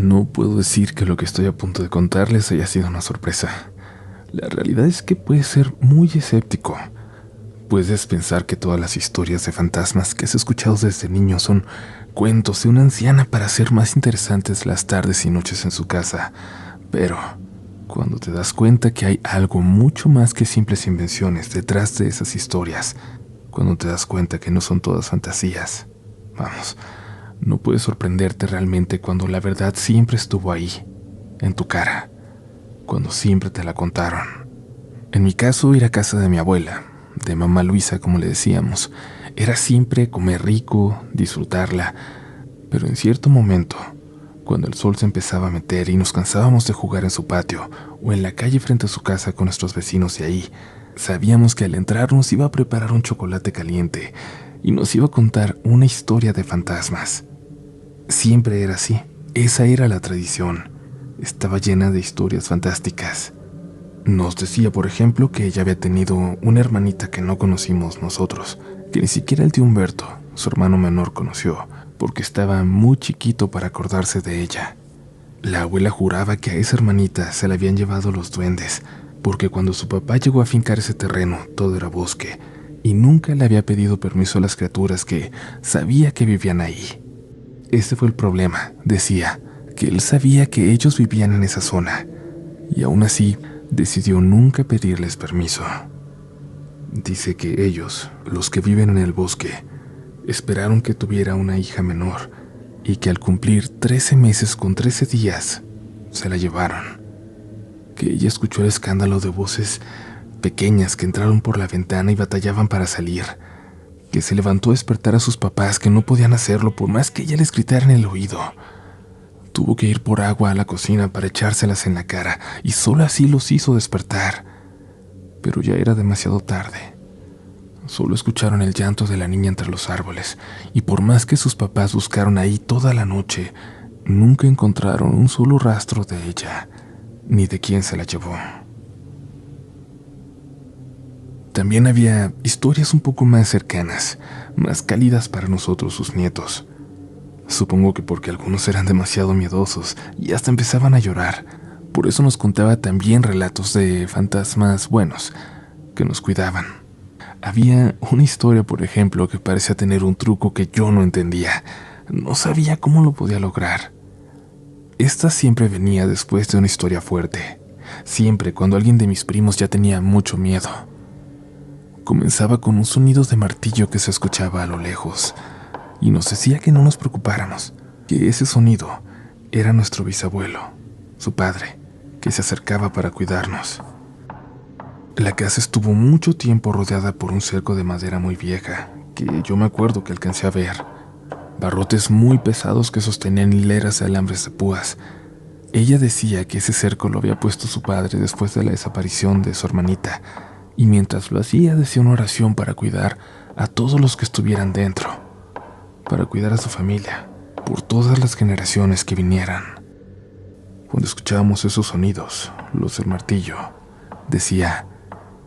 No puedo decir que lo que estoy a punto de contarles haya sido una sorpresa. La realidad es que puedes ser muy escéptico. Puedes pensar que todas las historias de fantasmas que has escuchado desde niño son cuentos de una anciana para hacer más interesantes las tardes y noches en su casa. Pero cuando te das cuenta que hay algo mucho más que simples invenciones detrás de esas historias, cuando te das cuenta que no son todas fantasías, vamos, no puedes sorprenderte realmente cuando la verdad siempre estuvo ahí, en tu cara, cuando siempre te la contaron. En mi caso, ir a casa de mi abuela, de mamá Luisa como le decíamos, era siempre comer rico, disfrutarla, pero en cierto momento, cuando el sol se empezaba a meter y nos cansábamos de jugar en su patio o en la calle frente a su casa con nuestros vecinos de ahí, sabíamos que al entrar nos iba a preparar un chocolate caliente y nos iba a contar una historia de fantasmas. Siempre era así, esa era la tradición, estaba llena de historias fantásticas. Nos decía, por ejemplo, que ella había tenido una hermanita que no conocimos nosotros, que ni siquiera el tío Humberto, su hermano menor, conoció, porque estaba muy chiquito para acordarse de ella. La abuela juraba que a esa hermanita se la habían llevado los duendes, porque cuando su papá llegó a fincar ese terreno, todo era bosque, y nunca le había pedido permiso a las criaturas que sabía que vivían ahí. Ese fue el problema, decía, que él sabía que ellos vivían en esa zona, y aún así decidió nunca pedirles permiso. Dice que ellos, los que viven en el bosque, esperaron que tuviera una hija menor y que al cumplir 13 meses con 13 días, se la llevaron. Que ella escuchó el escándalo de voces pequeñas que entraron por la ventana y batallaban para salir. Que se levantó a despertar a sus papás que no podían hacerlo por más que ella les gritara en el oído. Tuvo que ir por agua a la cocina para echárselas en la cara y solo así los hizo despertar. Pero ya era demasiado tarde. Solo escucharon el llanto de la niña entre los árboles y por más que sus papás buscaron ahí toda la noche, nunca encontraron un solo rastro de ella, ni de quién se la llevó. También había historias un poco más cercanas, más cálidas para nosotros sus nietos. Supongo que porque algunos eran demasiado miedosos y hasta empezaban a llorar. Por eso nos contaba también relatos de fantasmas buenos, que nos cuidaban. Había una historia, por ejemplo, que parecía tener un truco que yo no entendía. No sabía cómo lo podía lograr. Esta siempre venía después de una historia fuerte. Siempre cuando alguien de mis primos ya tenía mucho miedo. Comenzaba con un sonido de martillo que se escuchaba a lo lejos. Y nos decía que no nos preocupáramos, que ese sonido era nuestro bisabuelo, su padre, que se acercaba para cuidarnos. La casa estuvo mucho tiempo rodeada por un cerco de madera muy vieja, que yo me acuerdo que alcancé a ver. Barrotes muy pesados que sostenían hileras de alambres de púas. Ella decía que ese cerco lo había puesto su padre después de la desaparición de su hermanita, y mientras lo hacía decía una oración para cuidar a todos los que estuvieran dentro, para cuidar a su familia, por todas las generaciones que vinieran. Cuando escuchábamos esos sonidos, los del martillo, decía,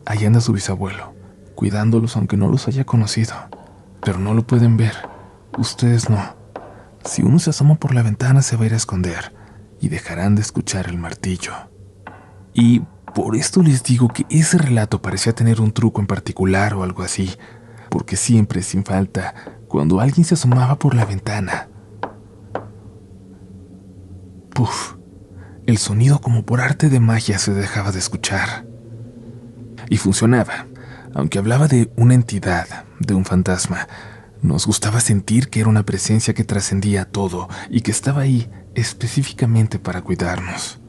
ahí anda su bisabuelo, cuidándolos aunque no los haya conocido, pero no lo pueden ver, ustedes no. Si uno se asoma por la ventana se va a ir a esconder y dejarán de escuchar el martillo. Y por esto les digo que ese relato parecía tener un truco en particular o algo así, porque siempre, sin falta, cuando alguien se asomaba por la ventana, ¡puf!, el sonido como por arte de magia se dejaba de escuchar. Y funcionaba. Aunque hablaba de una entidad, de un fantasma, nos gustaba sentir que era una presencia que trascendía todo y que estaba ahí específicamente para cuidarnos.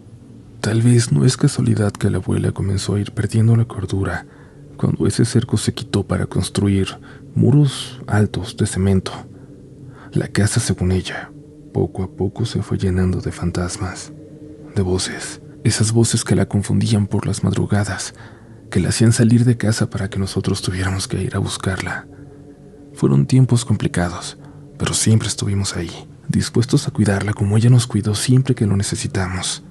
Tal vez no es casualidad que la abuela comenzó a ir perdiendo la cordura cuando ese cerco se quitó para construir muros altos de cemento. La casa, según ella, poco a poco se fue llenando de fantasmas, de voces, esas voces que la confundían por las madrugadas, que la hacían salir de casa para que nosotros tuviéramos que ir a buscarla. Fueron tiempos complicados, pero siempre estuvimos ahí, dispuestos a cuidarla como ella nos cuidó siempre que lo necesitamos.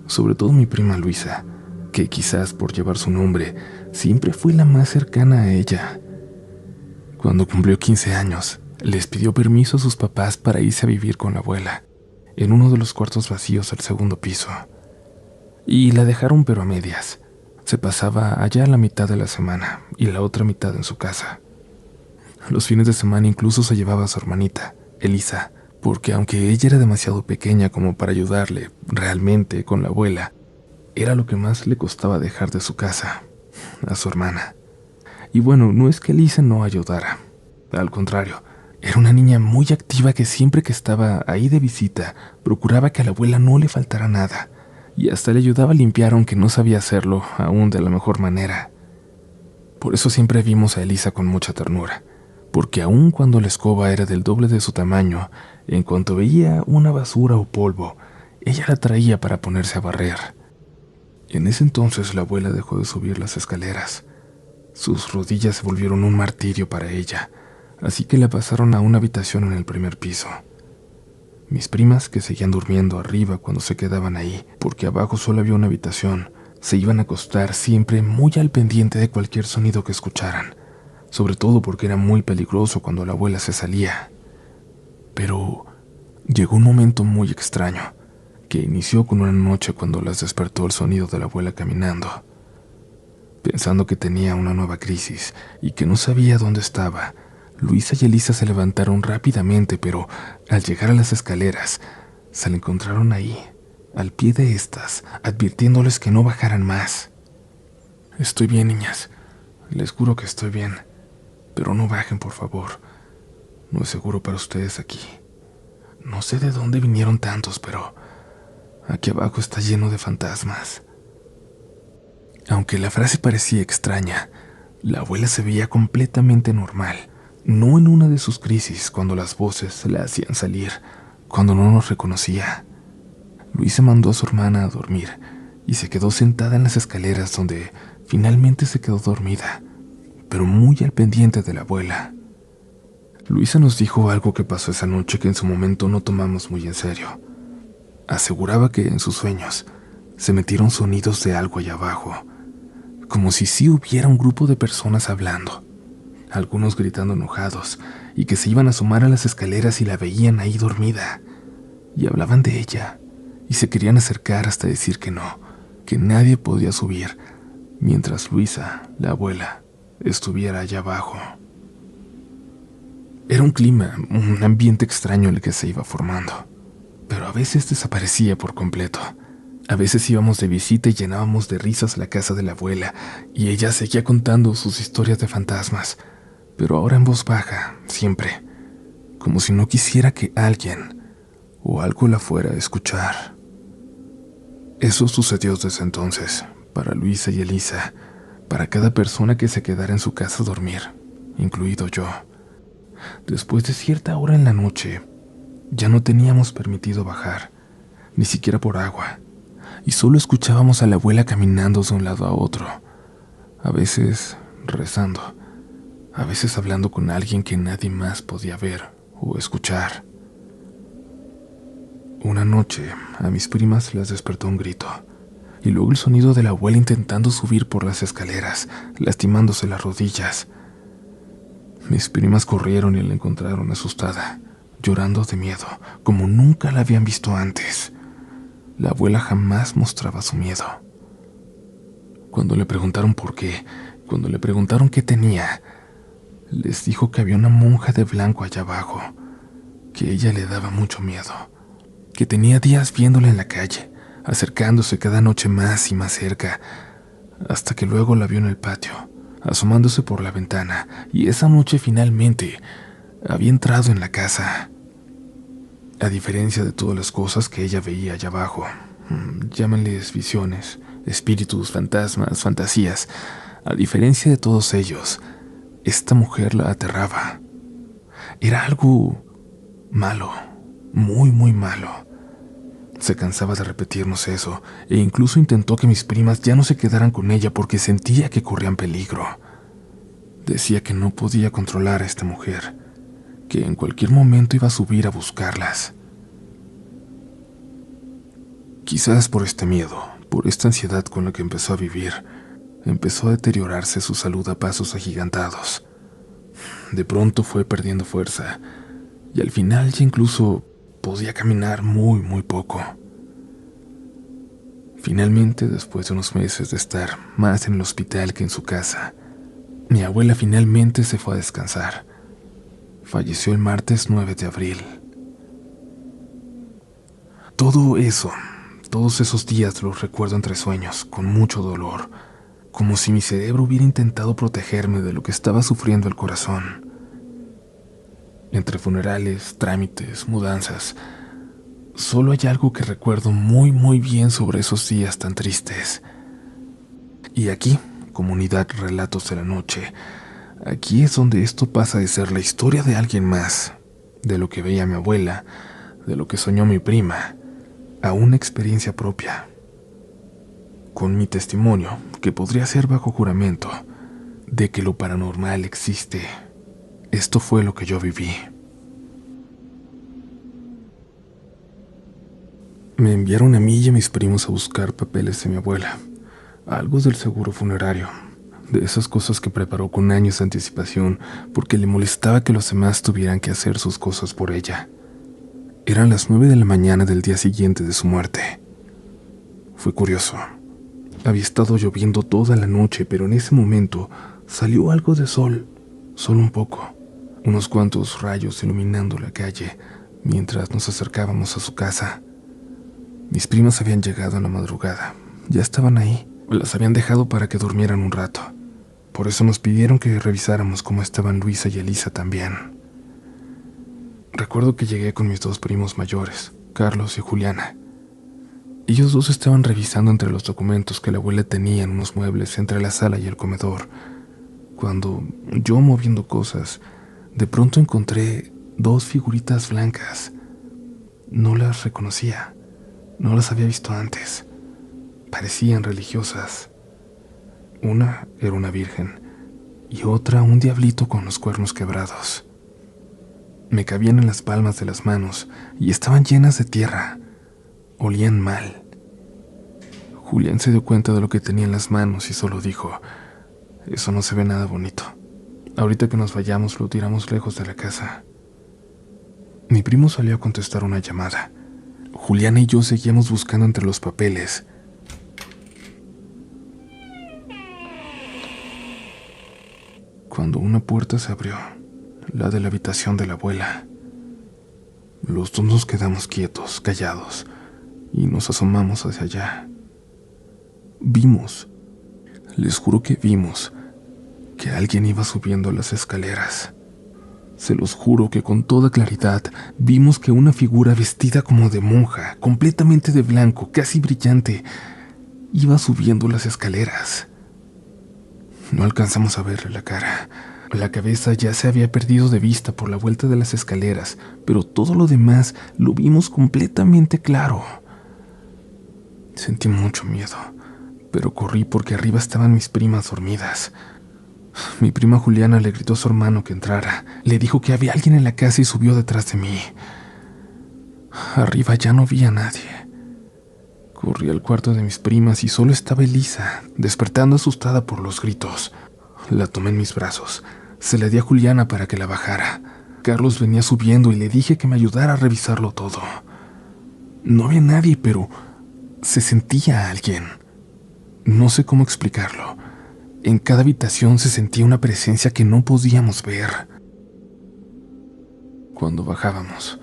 Sobre todo mi prima Luisa, que quizás por llevar su nombre, siempre fue la más cercana a ella. Cuando cumplió 15 años, les pidió permiso a sus papás para irse a vivir con la abuela. en uno de los cuartos vacíos del segundo piso. Y la dejaron pero a medias. Se pasaba allá la mitad de la semana y la otra mitad en su casa. Los fines de semana incluso se llevaba a su hermanita, Elisa, porque aunque ella era demasiado pequeña como para ayudarle realmente con la abuela, era lo que más le costaba dejar de su casa, a su hermana. Y bueno, no es que Elisa no ayudara, al contrario, era una niña muy activa que siempre que estaba ahí de visita, procuraba que a la abuela no le faltara nada, y hasta le ayudaba a limpiar aunque no sabía hacerlo aún de la mejor manera. Por eso siempre vimos a Elisa con mucha ternura, porque aun cuando la escoba era del doble de su tamaño, en cuanto veía una basura o polvo, ella la traía para ponerse a barrer. En ese entonces la abuela dejó de subir las escaleras. Sus rodillas se volvieron un martirio para ella, así que la pasaron a una habitación en el primer piso. Mis primas, que seguían durmiendo arriba cuando se quedaban ahí, porque abajo solo había una habitación, se iban a acostar siempre muy al pendiente de cualquier sonido que escucharan, sobre todo porque era muy peligroso cuando la abuela se salía. Pero llegó un momento muy extraño, que inició con una noche cuando las despertó el sonido de la abuela caminando. Pensando que tenía una nueva crisis y que no sabía dónde estaba, Luisa y Elisa se levantaron rápidamente, pero al llegar a las escaleras, se la encontraron ahí, al pie de estas, advirtiéndoles que no bajaran más. «Estoy bien, niñas. Les juro que estoy bien. Pero no bajen, por favor. No es seguro para ustedes aquí. No sé de dónde vinieron tantos, pero aquí abajo está lleno de fantasmas». Aunque la frase parecía extraña, la abuela se veía completamente normal, no en una de sus crisis cuando las voces la hacían salir, cuando no nos reconocía. Luisa mandó a su hermana a dormir y se quedó sentada en las escaleras donde finalmente se quedó dormida, pero muy al pendiente de la abuela. Luisa nos dijo algo que pasó esa noche que en su momento no tomamos muy en serio. Aseguraba que en sus sueños se metieron sonidos de algo allá abajo, como si sí hubiera un grupo de personas hablando, algunos gritando enojados, y que se iban a asomar a las escaleras y la veían ahí dormida, y hablaban de ella, y se querían acercar hasta decir que no, que nadie podía subir, mientras Luisa, la abuela, estuviera allá abajo. Era un clima, un ambiente extraño el que se iba formando, pero a veces desaparecía por completo. A veces íbamos de visita y llenábamos de risas la casa de la abuela, y ella seguía contando sus historias de fantasmas, pero ahora en voz baja, siempre, como si no quisiera que alguien o algo la fuera a escuchar. Eso sucedió desde entonces, para Luisa y Elisa, para cada persona que se quedara en su casa a dormir, incluido yo. Después de cierta hora en la noche, ya no teníamos permitido bajar, ni siquiera por agua, y solo escuchábamos a la abuela caminando de un lado a otro, a veces rezando, a veces hablando con alguien que nadie más podía ver o escuchar. Una noche, a mis primas las despertó un grito, y luego el sonido de la abuela intentando subir por las escaleras, lastimándose las rodillas. Mis primas corrieron y la encontraron asustada, llorando de miedo, como nunca la habían visto antes. La abuela jamás mostraba su miedo. Cuando le preguntaron por qué, cuando le preguntaron qué tenía, les dijo que había una monja de blanco allá abajo, que ella le daba mucho miedo, que tenía días viéndola en la calle, acercándose cada noche más y más cerca, hasta que luego la vio en el patio, asomándose por la ventana, y esa noche finalmente había entrado en la casa. A diferencia de todas las cosas que ella veía allá abajo, llámenles visiones, espíritus, fantasmas, fantasías, a diferencia de todos ellos, esta mujer la aterraba. Era algo malo, muy, muy malo. Se cansaba de repetirnos eso, e incluso intentó que mis primas ya no se quedaran con ella porque sentía que corrían peligro. Decía que no podía controlar a esta mujer, que en cualquier momento iba a subir a buscarlas. Quizás por este miedo, por esta ansiedad con la que empezó a vivir, empezó a deteriorarse su salud a pasos agigantados. De pronto fue perdiendo fuerza, y al final ya incluso podía caminar muy poco. Finalmente, después de unos meses de estar más en el hospital que en su casa, mi abuela finalmente se fue a descansar. Falleció el martes 9 de abril. Todo eso, todos esos días los recuerdo entre sueños, con mucho dolor, como si mi cerebro hubiera intentado protegerme de lo que estaba sufriendo el corazón. Entre funerales, trámites, mudanzas, solo hay algo que recuerdo muy bien sobre esos días tan tristes. Y aquí, comunidad Relatos de la Noche, aquí es donde esto pasa de ser la historia de alguien más, de lo que veía mi abuela, de lo que soñó mi prima, a una experiencia propia. Con mi testimonio, que podría ser bajo juramento, de que lo paranormal existe. Esto fue lo que yo viví. Me enviaron a mí y a mis primos a buscar papeles de mi abuela, algo del seguro funerario, de esas cosas que preparó con años de anticipación porque le molestaba que los demás tuvieran que hacer sus cosas por ella. Eran las 9 de la mañana del día siguiente de su muerte. Fue curioso. Había estado lloviendo toda la noche, pero en ese momento salió algo de sol, solo un poco, unos cuantos rayos iluminando la calle mientras nos acercábamos a su casa. Mis primas habían llegado en la madrugada, ya estaban ahí, las habían dejado para que durmieran un rato. Por eso nos pidieron que revisáramos cómo estaban Luisa y Elisa también. Recuerdo que llegué con mis dos primos mayores, Carlos y Juliana. Ellos dos estaban revisando entre los documentos que la abuela tenía en unos muebles entre la sala y el comedor, cuando yo, moviendo cosas, de pronto encontré dos figuritas blancas. No las reconocía, no las había visto antes. Parecían religiosas. Una era una virgen y otra un diablito con los cuernos quebrados. Me cabían en las palmas de las manos y estaban llenas de tierra. Olían mal. Julián se dio cuenta de lo que tenía en las manos y solo dijo: «Eso no se ve nada bonito. Ahorita que nos vayamos lo tiramos lejos de la casa». Mi primo salió a contestar una llamada. Julián y yo seguíamos buscando entre los papeles. Cuando una puerta se abrió, la de la habitación de la abuela. Los dos nos quedamos quietos, callados, y nos asomamos hacia allá. Vimos, les juro que vimos, que alguien iba subiendo las escaleras. Se los juro que con toda claridad vimos que una figura vestida como de monja, completamente de blanco, casi brillante, iba subiendo las escaleras. No alcanzamos a verle la cara. La cabeza ya se había perdido de vista por la vuelta de las escaleras, pero todo lo demás lo vimos completamente claro. Sentí mucho miedo, pero corrí porque arriba estaban mis primas dormidas. Mi prima Juliana le gritó a su hermano que entrara. Le dijo que había alguien en la casa y subió detrás de mí. Arriba ya no vi a nadie. Corrí al cuarto de mis primas y solo estaba Elisa, despertando asustada por los gritos. La tomé en mis brazos. Se la di a Juliana para que la bajara. Carlos venía subiendo y le dije que me ayudara a revisarlo todo. No había nadie, pero se sentía alguien. No sé cómo explicarlo. En cada habitación se sentía una presencia que no podíamos ver. Cuando bajábamos,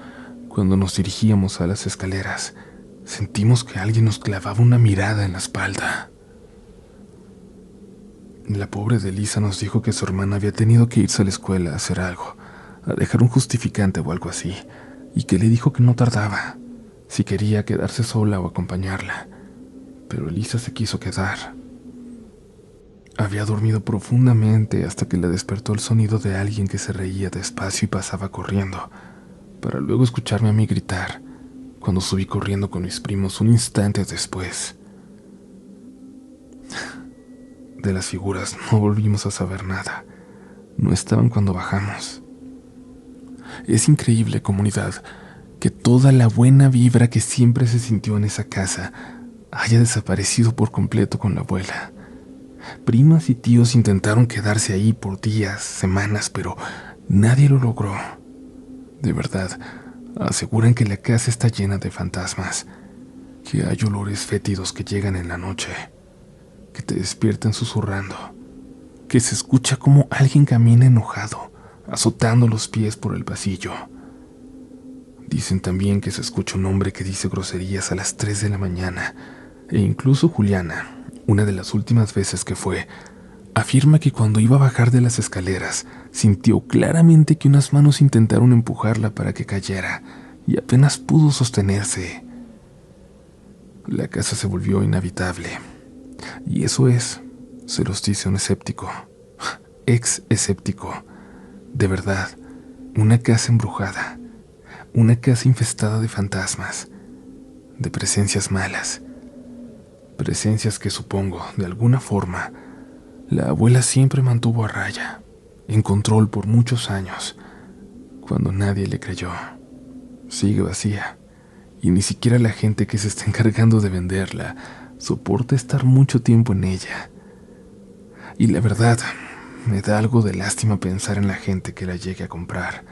cuando nos dirigíamos a las escaleras, sentimos que alguien nos clavaba una mirada en la espalda. La pobre de Elisa nos dijo que su hermana había tenido que irse a la escuela a hacer algo, a dejar un justificante o algo así, y que le dijo que no tardaba, si quería quedarse sola o acompañarla. Pero Elisa se quiso quedar. Había dormido profundamente hasta que la despertó el sonido de alguien que se reía despacio y pasaba corriendo, para luego escucharme a mí gritar, cuando subí corriendo con mis primos un instante después. De las figuras no volvimos a saber nada. No estaban cuando bajamos. Es increíble, comunidad, que toda la buena vibra que siempre se sintió en esa casa haya desaparecido por completo con la abuela. Primas y tíos intentaron quedarse ahí por días, semanas, pero nadie lo logró. De verdad, Aseguran que la casa está llena de fantasmas, que hay olores fétidos que llegan en la noche, que te despiertan susurrando, que se escucha como alguien camina enojado, azotando los pies por el pasillo. Dicen también que se escucha un hombre que dice groserías a las 3 de la mañana, e incluso Juliana, una de las últimas veces que fue, afirma que cuando iba a bajar de las escaleras, sintió claramente que unas manos intentaron empujarla para que cayera, y apenas pudo sostenerse. La casa se volvió inhabitable, y eso es, se los dice un escéptico, ex escéptico, de verdad, una casa embrujada, una casa infestada de fantasmas, de presencias malas, presencias que supongo, de alguna forma, la abuela siempre mantuvo a raya, en control por muchos años, cuando nadie le creyó. Sigue vacía, y ni siquiera la gente que se está encargando de venderla soporta estar mucho tiempo en ella. Y la verdad, me da algo de lástima pensar en la gente que la llegue a comprar.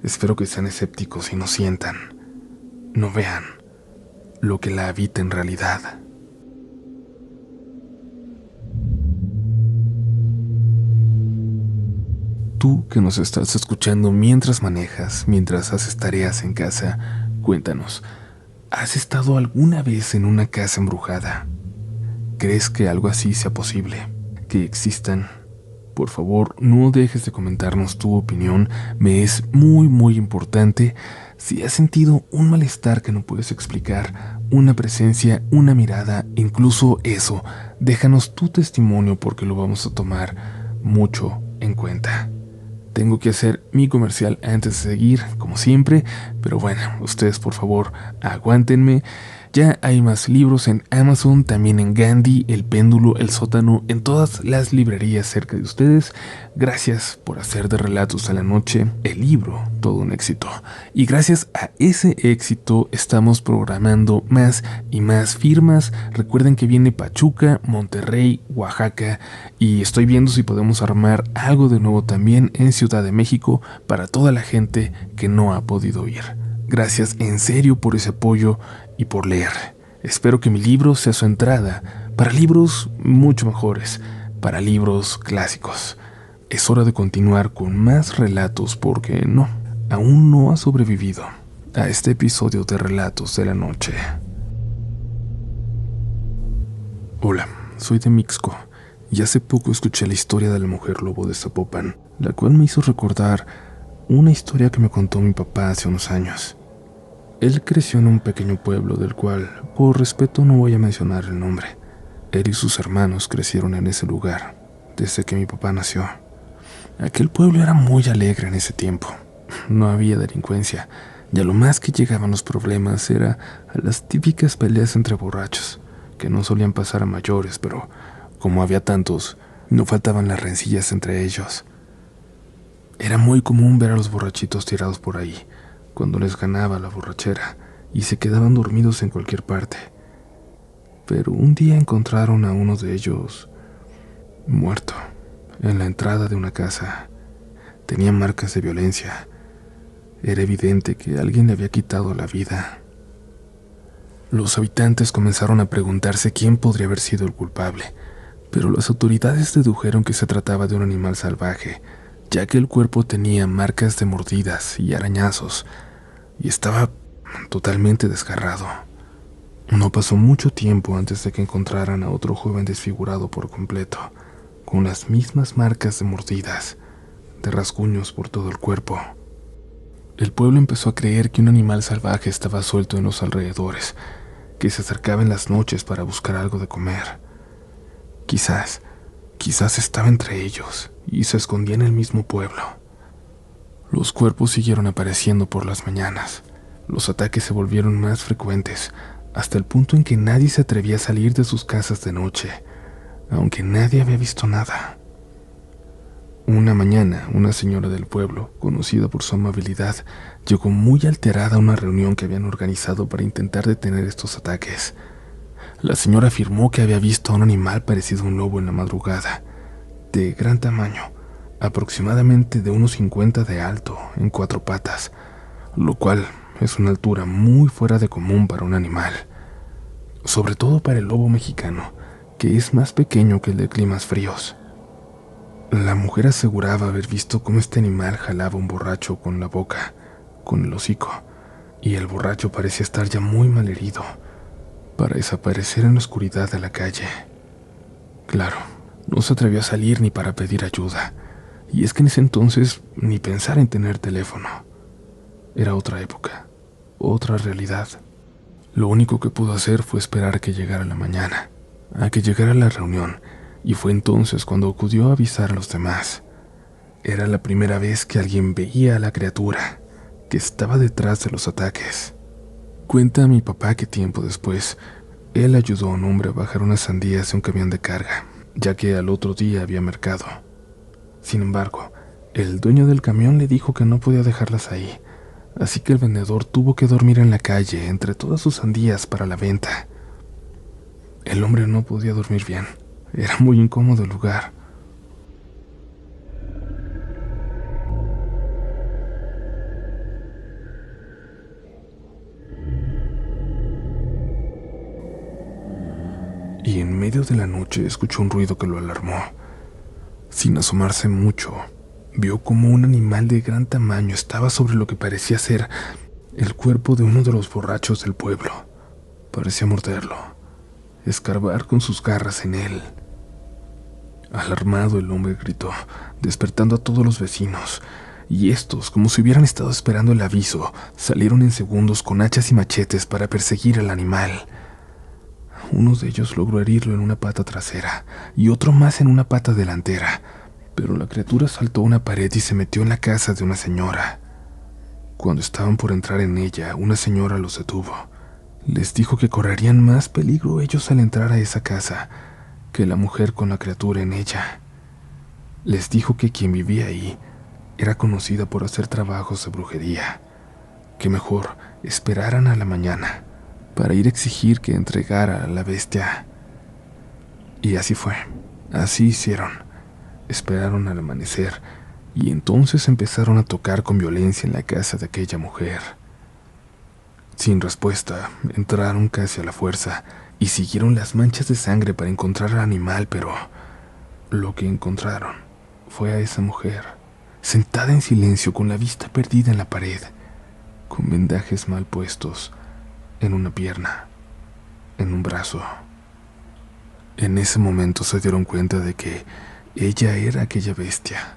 Espero que sean escépticos y no sientan, no vean lo que la habita en realidad. Tú que nos estás escuchando mientras manejas, mientras haces tareas en casa, cuéntanos, ¿has estado alguna vez en una casa embrujada? ¿Crees que algo así sea posible? ¿Que existan? Por favor, no dejes de comentarnos tu opinión, me es muy importante. Si has sentido un malestar que no puedes explicar, una presencia, una mirada, incluso eso, déjanos tu testimonio porque lo vamos a tomar mucho en cuenta. Tengo que hacer mi comercial antes de seguir, como siempre, pero bueno, ustedes por favor, aguántenme. Ya hay más libros en Amazon, también en Gandhi, El Péndulo, El Sótano, en todas las librerías cerca de ustedes. Gracias por hacer de Relatos a la Noche el libro todo un éxito. Y gracias a ese éxito estamos programando más y más firmas. Recuerden que viene Pachuca, Monterrey, Oaxaca, y estoy viendo si podemos armar algo de nuevo también en Ciudad de México para toda la gente que no ha podido ir. Gracias en serio por ese apoyo y por leer. Espero que mi libro sea su entrada para libros mucho mejores, para libros clásicos. Es hora de continuar con más relatos porque aún no ha sobrevivido a este episodio de Relatos de la Noche. Hola, soy de Mixco y hace poco escuché la historia de la mujer lobo de Zapopan, la cual me hizo recordar una historia que me contó mi papá hace unos años. Él creció en un pequeño pueblo del cual, por respeto, no voy a mencionar el nombre. Él y sus hermanos crecieron en ese lugar desde que mi papá nació. Aquel pueblo era muy alegre en ese tiempo. No había delincuencia, y a lo más que llegaban los problemas era a las típicas peleas entre borrachos, que no solían pasar a mayores, pero como había tantos, no faltaban las rencillas entre ellos. Era muy común ver a los borrachitos tirados por ahí, cuando les ganaba la borrachera, y se quedaban dormidos en cualquier parte. Pero un día encontraron a uno de ellos muerto en la entrada de una casa. Tenía marcas de violencia. Era evidente que alguien le había quitado la vida. Los habitantes comenzaron a preguntarse quién podría haber sido el culpable, pero las autoridades dedujeron que se trataba de un animal salvaje, ya que el cuerpo tenía marcas de mordidas y arañazos, y estaba totalmente desgarrado. No pasó mucho tiempo antes de que encontraran a otro joven desfigurado por completo, con las mismas marcas de mordidas, de rasguños por todo el cuerpo. El pueblo empezó a creer que un animal salvaje estaba suelto en los alrededores, que se acercaba en las noches para buscar algo de comer. Quizás estaba entre ellos y se escondía en el mismo pueblo. Los cuerpos siguieron apareciendo por las mañanas. Los ataques se volvieron más frecuentes, hasta el punto en que nadie se atrevía a salir de sus casas de noche, aunque nadie había visto nada. Una mañana, una señora del pueblo, conocida por su amabilidad, llegó muy alterada a una reunión que habían organizado para intentar detener estos ataques. La señora afirmó que había visto a un animal parecido a un lobo en la madrugada, de gran tamaño, aproximadamente de unos 50 de alto, en 4 patas. lo cual es una altura muy fuera de común para un animal, sobre todo para el lobo mexicano, que es más pequeño que el de climas fríos. La mujer aseguraba haber visto cómo este animal jalaba a un borracho con la boca, con el hocico, y el borracho parecía estar ya muy malherido, para desaparecer en la oscuridad de la calle. Claro, no se atrevió a salir ni para pedir ayuda, y es que en ese entonces ni pensar en tener teléfono. Era otra época, otra realidad. Lo único que pudo hacer fue esperar a que llegara la mañana, a que llegara la reunión, y fue entonces cuando acudió a avisar a los demás. Era la primera vez que alguien veía a la criatura que estaba detrás de los ataques. Cuenta mi papá que tiempo después, él ayudó a un hombre a bajar unas sandías de un camión de carga, ya que al otro día había mercado. Sin embargo, el dueño del camión le dijo que no podía dejarlas ahí, así que el vendedor tuvo que dormir en la calle entre todas sus sandías para la venta. El hombre no podía dormir bien. Era muy incómodo el lugar. Y en medio de la noche escuchó un ruido que lo alarmó. Sin asomarse mucho, vio como un animal de gran tamaño estaba sobre lo que parecía ser el cuerpo de uno de los borrachos del pueblo. Parecía morderlo, escarbar con sus garras en él. Alarmado, el hombre gritó, despertando a todos los vecinos, y estos, como si hubieran estado esperando el aviso, salieron en segundos con hachas y machetes para perseguir al animal. Uno de ellos logró herirlo en una pata trasera y otro más en una pata delantera, pero la criatura saltó una pared y se metió en la casa de una señora. Cuando estaban por entrar en ella, una señora los detuvo. Les dijo que correrían más peligro ellos al entrar a esa casa que la mujer con la criatura en ella. Les dijo que quien vivía ahí era conocida por hacer trabajos de brujería, que mejor esperaran a la mañana para ir a exigir que entregara a la bestia. Y así fue, así hicieron. Esperaron al amanecer y entonces empezaron a tocar con violencia en la casa de aquella mujer. Sin respuesta, entraron casi a la fuerza y siguieron las manchas de sangre para encontrar al animal, pero lo que encontraron fue a esa mujer, sentada en silencio con la vista perdida en la pared, con vendajes mal puestos en una pierna, en un brazo. En ese momento se dieron cuenta de que ella era aquella bestia,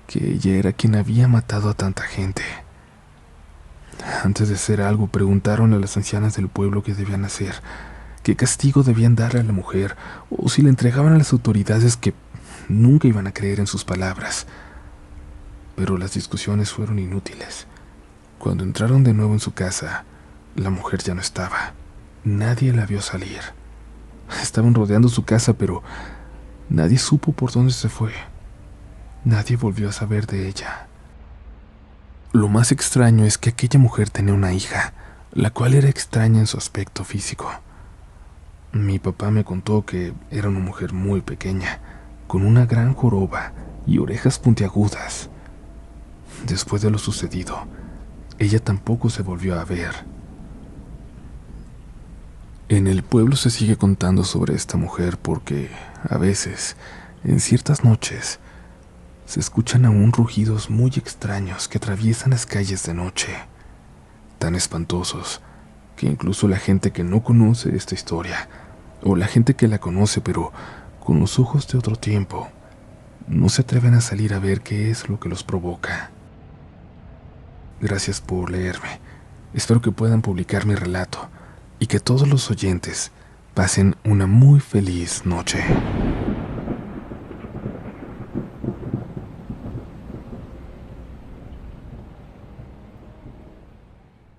que ella era quien había matado a tanta gente. Antes de hacer algo, preguntaron a las ancianas del pueblo qué debían hacer, qué castigo debían darle a la mujer, o si la entregaban a las autoridades, que nunca iban a creer en sus palabras. Pero las discusiones fueron inútiles. Cuando entraron de nuevo en su casa, la mujer ya no estaba. Nadie la vio salir. Estaban rodeando su casa, pero nadie supo por dónde se fue. Nadie volvió a saber de ella. Lo más extraño es que aquella mujer tenía una hija, la cual era extraña en su aspecto físico. Mi papá me contó que era una mujer muy pequeña, con una gran joroba y orejas puntiagudas. Después de lo sucedido, ella tampoco se volvió a ver. En el pueblo se sigue contando sobre esta mujer porque, a veces, en ciertas noches, se escuchan aún rugidos muy extraños que atraviesan las calles de noche, tan espantosos que incluso la gente que no conoce esta historia, o la gente que la conoce pero con los ojos de otro tiempo, no se atreven a salir a ver qué es lo que los provoca. Gracias por leerme. Espero que puedan publicar mi relato y que todos los oyentes pasen una muy feliz noche.